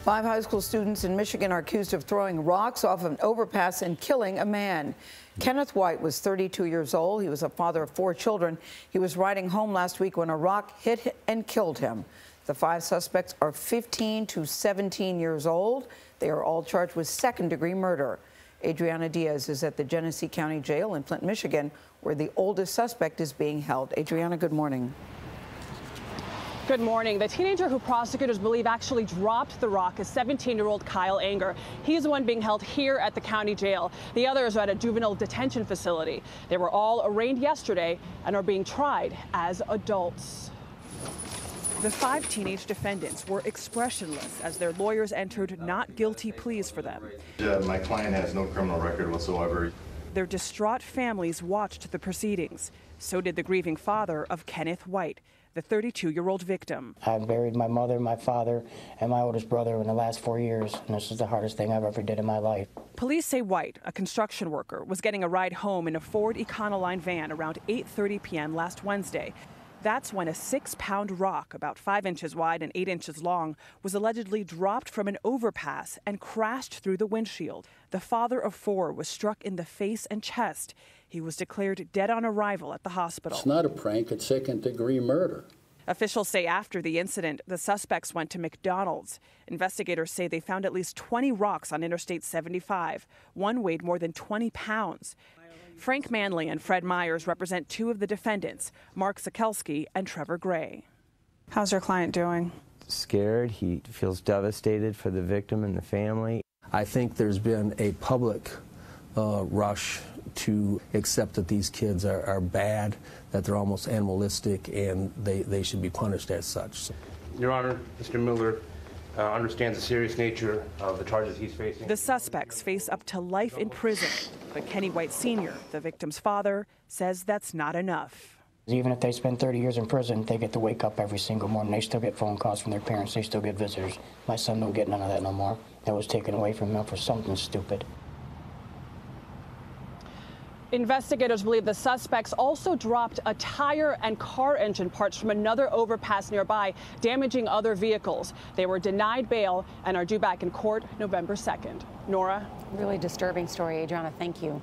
5 high school students in Michigan are accused of throwing rocks off an overpass and killing a man. Kenneth White was 32 years old. He was a father of 4 children. He was riding home last week when a rock hit and killed him. The 5 suspects are 15 to 17 years old. They are all charged with second-degree murder. Adriana Diaz is at the Genesee County Jail in Flint, Michigan, where the oldest suspect is being held. Adriana, good morning. Good morning. The teenager who prosecutors believe actually dropped the rock is 17-year-old Kyle Anger. He's the one being held here at the county jail. The others are at a juvenile detention facility. They were all arraigned yesterday and are being tried as adults. The 5 teenage defendants were expressionless as their lawyers entered not guilty pleas for them. My client has no criminal record whatsoever. Their distraught families watched the proceedings. So did the grieving father of Kenneth White, the 32-year-old victim. I buried my mother, my father, and my oldest brother in the last 4 years, and this is the hardest thing I've ever did in my life. Police say White, a construction worker, was getting a ride home in a Ford Econoline van around 8:30 p.m. last Wednesday. That's when a 6-pound rock, about 5 inches wide and 8 inches long, was allegedly dropped from an overpass and crashed through the windshield. The father of 4 was struck in the face and chest. He was declared dead on arrival at the hospital. It's not a prank, it's second-degree murder. Officials say after the incident, the suspects went to McDonald's. Investigators say they found at least 20 rocks on Interstate 75. One weighed more than 20 pounds. Frank Manley and Fred Myers represent 2 of the defendants, Mark Zakelski and Trevor Gray. How's your client doing? Scared. He feels devastated for the victim and the family. I think there's been a public rush to accept that these kids are bad, that they're almost animalistic, and they should be punished as such. Your Honor, Mr. Miller understands the serious nature of the charges he's facing. The suspects face up to life in prison, but Kenny White Sr., the victim's father, says that's not enough. Even if they spend 30 years in prison, they get to wake up every single morning. They still get phone calls from their parents. They still get visitors. My son don't get none of that no more. That was taken away from him for something stupid. Investigators believe the suspects also dropped a tire and car engine parts from another overpass nearby, damaging other vehicles. They were denied bail and are due back in court November 2nd. Nora? Really disturbing story, Adriana. Thank you.